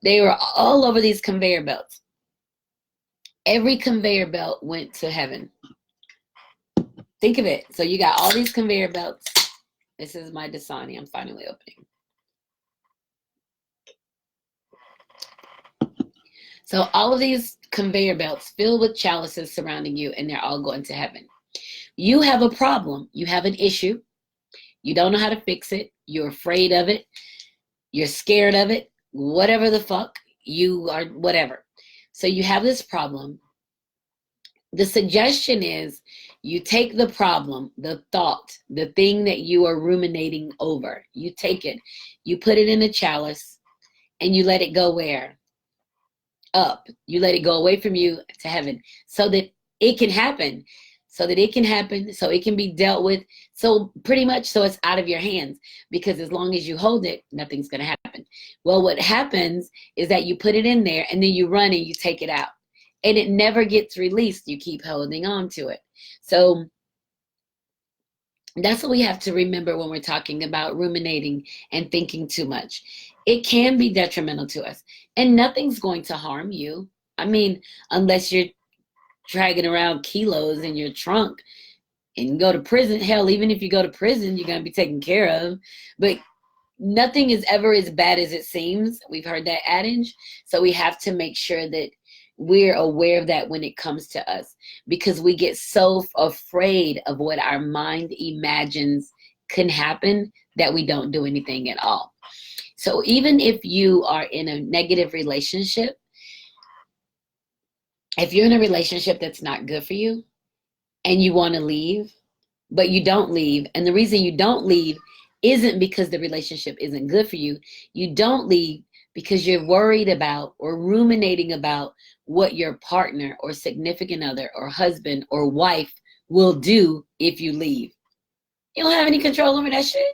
A: They were all over these conveyor belts. Every conveyor belt went to heaven. Think of it. So you got all these conveyor belts. This is my Dasani I'm finally opening. So all of these conveyor belts filled with chalices surrounding you, and they're all going to heaven. You have a problem. You have an issue. You don't know how to fix it. You're afraid of it. You're scared of it. Whatever the fuck. You are whatever. So you have this problem. The suggestion is you take the problem, the thought, the thing that you are ruminating over. You take it. You put it in a chalice, and you let it go where? Up. You let it go away from you to heaven so that it can happen. So that it can happen, so it can be dealt with. So pretty much so it's out of your hands, because as long as you hold it, nothing's going to happen. Well, what happens is that you put it in there, and then you run and you take it out. And it never gets released. You keep holding on to it. So that's what we have to remember when we're talking about ruminating and thinking too much. It can be detrimental to us, and nothing's going to harm you. I mean, unless you're dragging around kilos in your trunk and go to prison. Hell, even if you go to prison, you're going to be taken care of. But nothing is ever as bad as it seems. We've heard that adage. So we have to make sure that we're aware of that when it comes to us, because we get so afraid of what our mind imagines can happen that we don't do anything at all. So even if you are in a negative relationship, if you're in a relationship that's not good for you and you want to leave, but you don't leave, and the reason you don't leave isn't because the relationship isn't good for you. You don't leave because you're worried about or ruminating about what your partner or significant other or husband or wife will do if you leave. You don't have any control over that shit.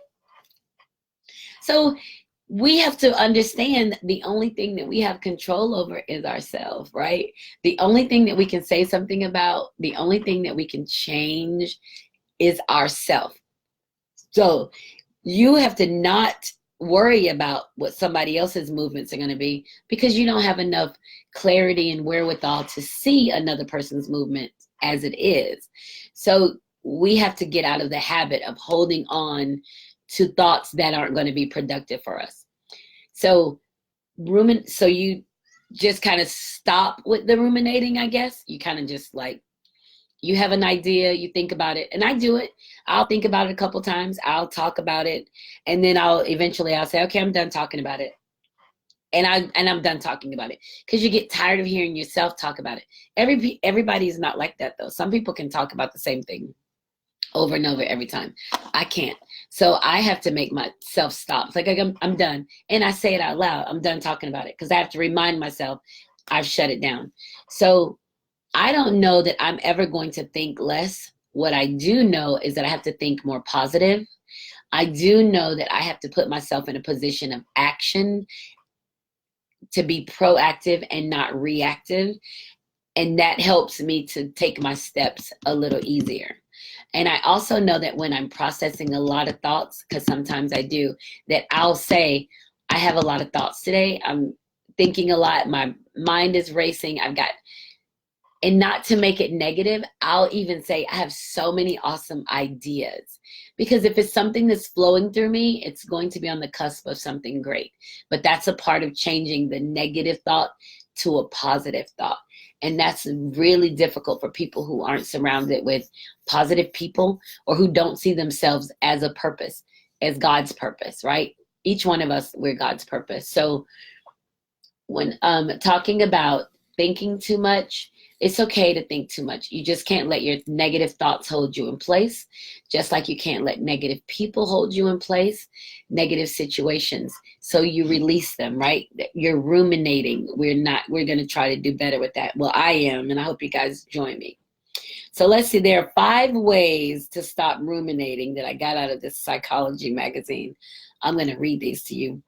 A: So we have to understand the only thing that we have control over is ourselves, right? The only thing that we can say something about, the only thing that we can change is ourself. So you have to not worry about what somebody else's movements are going to be, because you don't have enough clarity and wherewithal to see another person's movement as it is. So we have to get out of the habit of holding on to thoughts that aren't going to be productive for us. So so you just kind of stop with the ruminating, I guess. You kind of just like, you have an idea, you think about it, and I do it. I'll think about it a couple times. I'll talk about it, and then I'll say, okay, I'm done talking about it. And I'm done talking about it, because you get tired of hearing yourself talk about it. Everybody's not like that, though. Some people can talk about the same thing over and over every time. I can't. So I have to make myself stop. It's like I'm done. And I say it out loud. I'm done talking about it, because I have to remind myself I've shut it down. So I don't know that I'm ever going to think less. What I do know is that I have to think more positive. I do know that I have to put myself in a position of action, to be proactive and not reactive. And that helps me to take my steps a little easier. And I also know that when I'm processing a lot of thoughts, because sometimes I do, that I'll say, I have a lot of thoughts today. I'm thinking a lot. My mind is racing. And not to make it negative, I'll even say I have so many awesome ideas. Because if it's something that's flowing through me, it's going to be on the cusp of something great. But that's a part of changing the negative thought to a positive thought. And that's really difficult for people who aren't surrounded with positive people, or who don't see themselves as a purpose, as God's purpose, right? Each one of us, we're God's purpose. So when talking about thinking too much, it's okay to think too much. You just can't let your negative thoughts hold you in place, just like you can't let negative people hold you in place, negative situations. So you release them, right? You're ruminating. We're going to try to do better with that. Well, I am, and I hope you guys join me. So let's see, there are 5 ways to stop ruminating that I got out of this psychology magazine. I'm going to read these to you.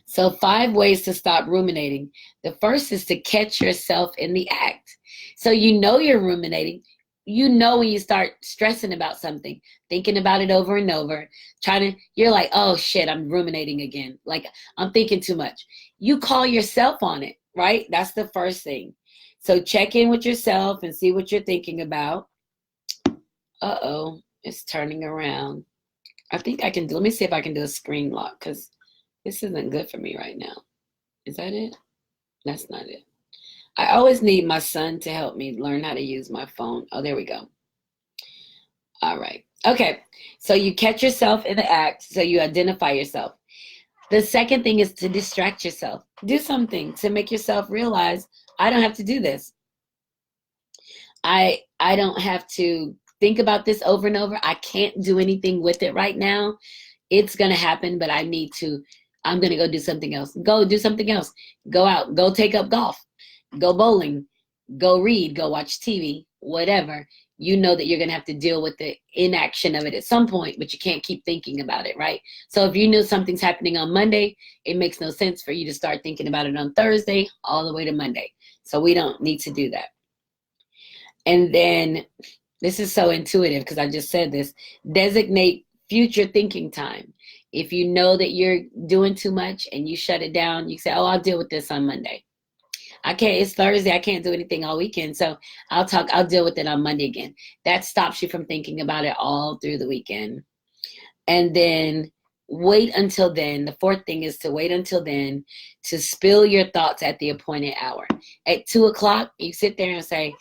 A: So 5 ways to stop ruminating. The first is to catch yourself in the act. So you know you're ruminating. you know, when you start stressing about something, thinking about it over and over, you're like, oh shit, I'm ruminating again. Like, I'm thinking too much. You call yourself on it, right? That's the first thing. So check in with yourself and see what you're thinking about. Uh-oh, it's turning around. I think I can let me see if I can do a screen lock, because this isn't good for me right now. Is that it? That's not it. I always need my son to help me learn how to use my phone. Oh, there we go. All right. Okay. So you catch yourself in the act, so you identify yourself. The second thing is to distract yourself. Do something to make yourself realize, I don't have to do this. I don't have to think about this over and over. I can't do anything with it right now. It's going to happen, but I'm going to go do something else. Go do something else. Go out. Go take up golf. Go bowling. Go read. Go watch TV. Whatever. You know that you're going to have to deal with the inaction of it at some point, but you can't keep thinking about it, right? So if you know something's happening on Monday, it makes no sense for you to start thinking about it on Thursday all the way to Monday. So we don't need to do that. And then, this is so intuitive because I just said this, designate future thinking time. If you know that you're doing too much and you shut it down, you say, oh, I'll deal with this on Monday. It's Thursday, I can't do anything all weekend, so I'll deal with it on Monday again. That stops you from thinking about it all through the weekend. And then wait until then. The fourth thing is to wait until then to spill your thoughts at the appointed hour. At 2 o'clock, you sit there and say,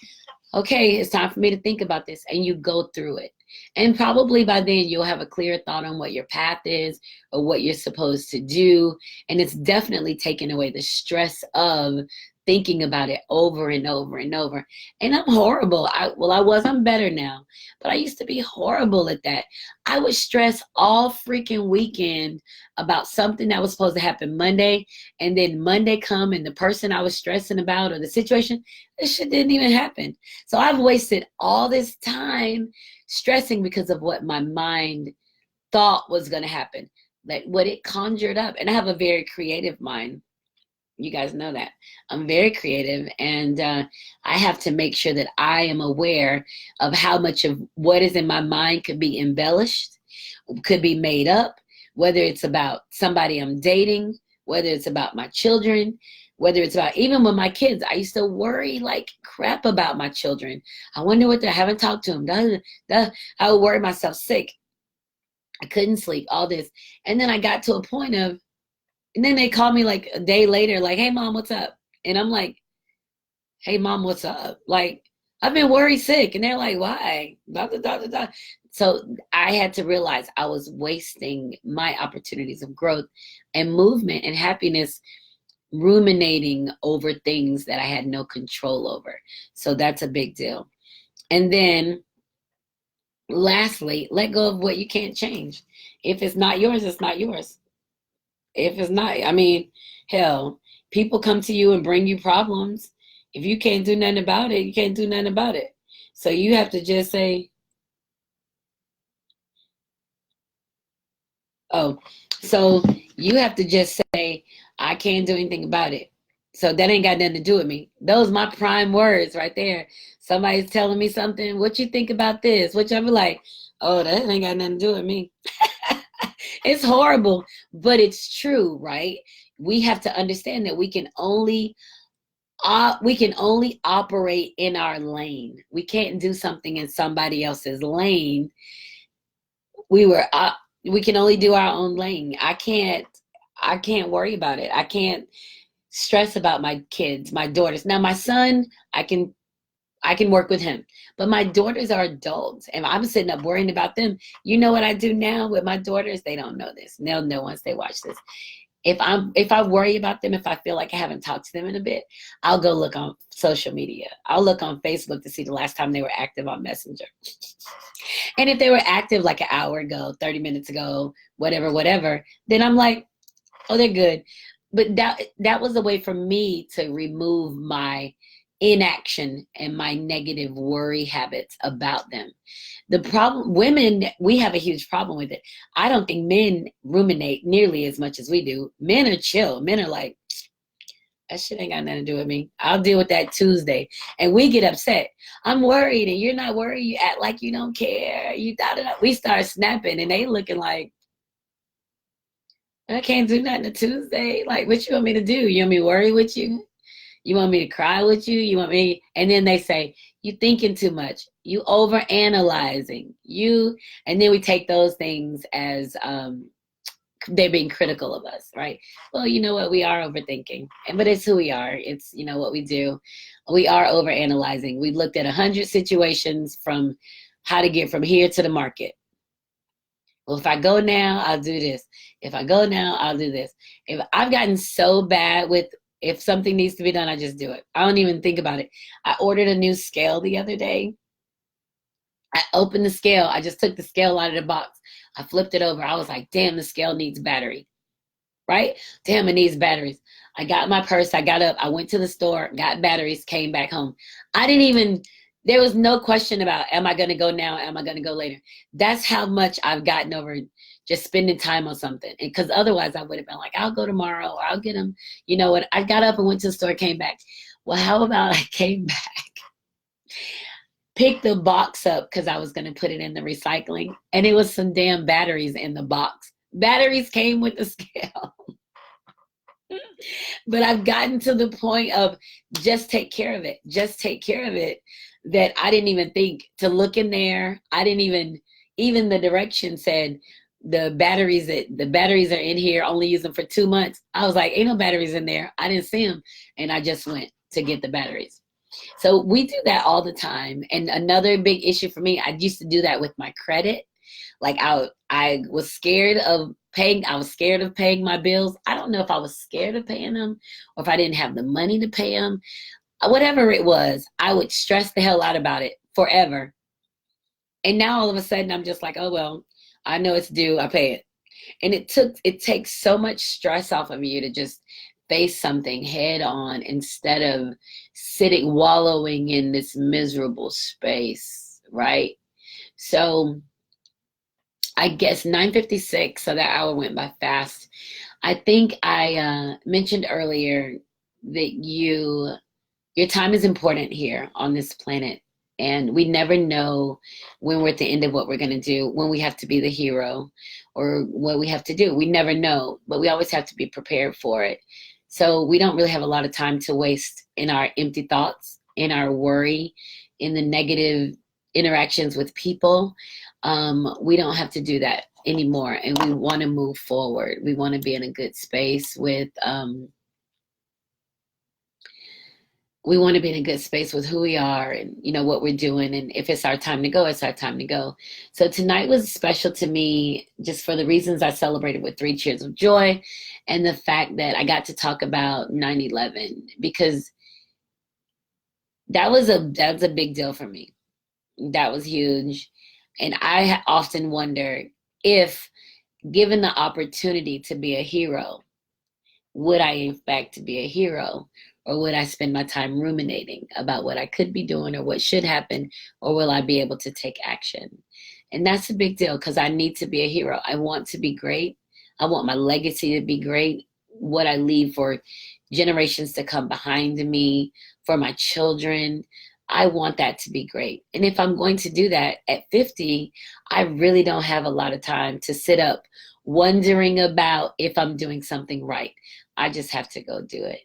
A: okay, it's time for me to think about this, and you go through it. And probably by then you'll have a clear thought on what your path is or what you're supposed to do. And it's definitely taken away the stress of thinking about it over and over and over. And I'm horrible. I'm better now, but I used to be horrible at that. I would stress all freaking weekend about something that was supposed to happen Monday, and then Monday come and the person I was stressing about or the situation, this shit didn't even happen. So I've wasted all this time stressing because of what my mind thought was going to happen, like what it conjured up. And I have a very creative mind. You guys know that. I'm very creative, and I have to make sure that I am aware of how much of what is in my mind could be embellished, could be made up, whether it's about somebody I'm dating, whether it's about my children, whether it's about even with my kids. I used to worry like crap about my children. I wonder what I haven't talked to them. I would worry myself sick. I couldn't sleep, all this. And then I got to a point of, and then they called me like a day later, like, hey, Mom, what's up? And I'm like, hey, Mom, what's up? Like, I've been worried sick. And they're like, why? Blah, blah, blah, blah, blah. So I had to realize I was wasting my opportunities of growth and movement and happiness ruminating over things that I had no control over. So that's a big deal. And then lastly, let go of what you can't change. If it's not yours, it's not yours. If it's not, I mean, hell, people come to you and bring you problems. If you can't do nothing about it, you can't do nothing about it. So you have to just say, so you have to just say, I can't do anything about it. So that ain't got nothing to do with me. Those my prime words right there. Somebody's telling me something. What you think about this? Which I'm like, oh, that ain't got nothing to do with me. It's horrible, but it's true, right? We have to understand that we can only operate in our lane. We can't do something in somebody else's lane. We can only do our own lane. I can't worry about it. I can't stress about my kids, my daughters. Now my son, I can work with him. But my daughters are adults, and I'm sitting up worrying about them. You know what I do now with my daughters? They don't know this. They'll know once they watch this. If I worry about them, if I feel like I haven't talked to them in a bit, I'll go look on social media. I'll look on Facebook to see the last time they were active on Messenger. And if they were active like an hour ago, 30 minutes ago, whatever, then I'm like, oh, they're good. But that was a way for me to remove my inaction and my negative worry habits about them. The problem, women, we have a huge problem with it. I don't think men ruminate nearly as much as we do. Men are chill. Men are like, That shit ain't got nothing to do with me. I'll deal with that Tuesday. And we get upset. I'm worried, and you're not worried. You act like you don't care. You thought it up. We start snapping, and they looking like, I can't do nothing to Tuesday. Like, what you want me to do? You want me to worry with you? You want me to cry with you? You want me? And then they say, you thinking too much. You over analyzing. And then we take those things as they're being critical of us, right? Well, you know what? We are overthinking, but it's who we are. It's, what we do. We are over analyzing. We looked at 100 situations from how to get from here to the market. Well, if I go now, I'll do this. If I go now, I'll do this. If I've gotten so bad with, if something needs to be done, I just do it. I don't even think about it. I ordered a new scale the other day. I opened the scale. I just took the scale out of the box. I flipped it over. I was like, damn, the scale needs battery, right? Damn, it needs batteries. I got my purse. I got up. I went to the store, got batteries, came back home. There was no question about, am I going to go now? Am I going to go later? That's how much I've gotten over just spending time on something. Because otherwise I would have been like, I'll go tomorrow, or I'll get them. You know what? I got up and went to the store, came back. Well, how about I came back, picked the box up because I was going to put it in the recycling, and it was some damn batteries in the box. Batteries came with the scale. But I've gotten to the point of just take care of it. Just take care of it, that I didn't even think to look in there. I didn't even the direction said the batteries are in here, only use them for 2 months. I was like, ain't no batteries in there. I didn't see them. And I just went to get the batteries. So we do that all the time. And another big issue for me, I used to do that with my credit. Like I was scared of paying. I was scared of paying my bills. I don't know if I was scared of paying them or if I didn't have the money to pay them. Whatever it was, I would stress the hell out about it forever. And now all of a sudden I'm just like, oh, well, I know it's due. I pay it. And it takes so much stress off of you to just face something head on instead of wallowing in this miserable space, right? So I guess 9:56, so that hour went by fast. I think I mentioned earlier that your time is important here on this planet. And we never know when we're at the end of what we're going to do, when we have to be the hero or what we have to do. We never know, but we always have to be prepared for it. So we don't really have a lot of time to waste in our empty thoughts, in our worry, in the negative interactions with people. We don't have to do that anymore. And we want to move forward. We want to be in a good space with, we want to be in a good space with who we are and, what we're doing. And if it's our time to go, it's our time to go. So tonight was special to me just for the reasons I celebrated with 3 cheers of joy and the fact that I got to talk about 9/11, because that was a big deal for me. That was huge. And I often wonder if, given the opportunity to be a hero, would I in fact be a hero? Or would I spend my time ruminating about what I could be doing or what should happen? Or will I be able to take action? And that's a big deal, because I need to be a hero. I want to be great. I want my legacy to be great. What I leave for generations to come behind me, for my children, I want that to be great. And if I'm going to do that at 50, I really don't have a lot of time to sit up wondering about if I'm doing something right. I just have to go do it.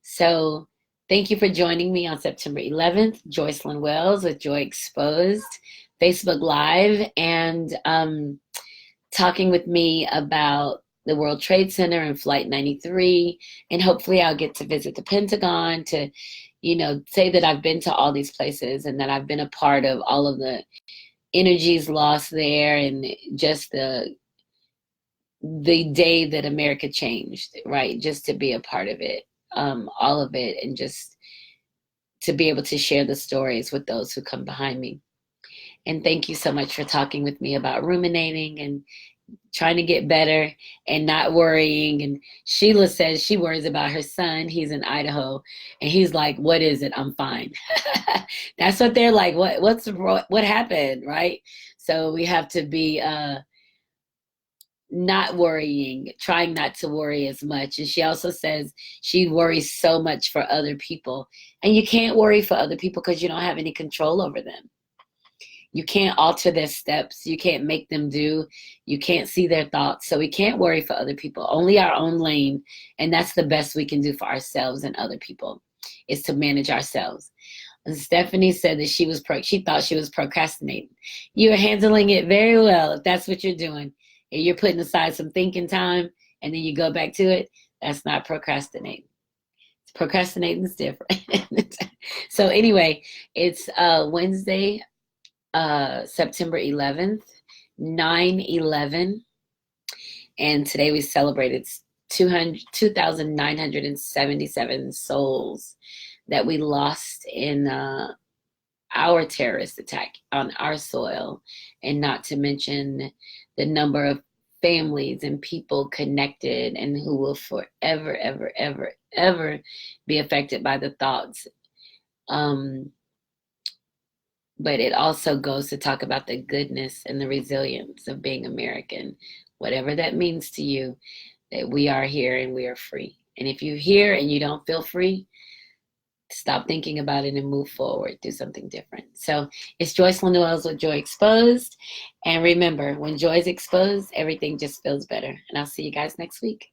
A: So thank you for joining me on September 11th, Joycelyn Wells with Joy Exposed, Facebook Live, and talking with me about the World Trade Center and Flight 93. And hopefully I'll get to visit the Pentagon to, say that I've been to all these places and that I've been a part of all of the energies lost there and just the day that America changed, right? Just to be a part of it. All of it, and just to be able to share the stories with those who come behind me. And thank you so much for talking with me about ruminating and trying to get better and not worrying. And Sheila says she worries about her son. He's in Idaho, and he's like, what is it? I'm fine. That's what they're like. What happened, right? So we have to be not worrying, trying not to worry as much. And she also says she worries so much for other people. And you can't worry for other people because you don't have any control over them. You can't alter their steps. You can't make them do. You can't see their thoughts. So we can't worry for other people, only our own lane. And that's the best we can do for ourselves and other people, is to manage ourselves. And Stephanie said that she thought she was procrastinating. You're handling it very well if that's what you're doing. And you're putting aside some thinking time and then you go back to it. That's not procrastinating. Procrastinating is different. So anyway, it's Wednesday, September 11th, 9/11, and today we celebrated 2,977 souls that we lost in our terrorist attack on our soil, and not to mention the number of families and people connected and who will forever, ever, ever, ever be affected by the thoughts. But it also goes to talk about the goodness and the resilience of being American, whatever that means to you, that we are here and we are free. And if you're here and you don't feel free, stop thinking about it and move forward. Do something different. So it's Joyce Lanuels with Joy Exposed. And remember, when joy is exposed, everything just feels better. And I'll see you guys next week.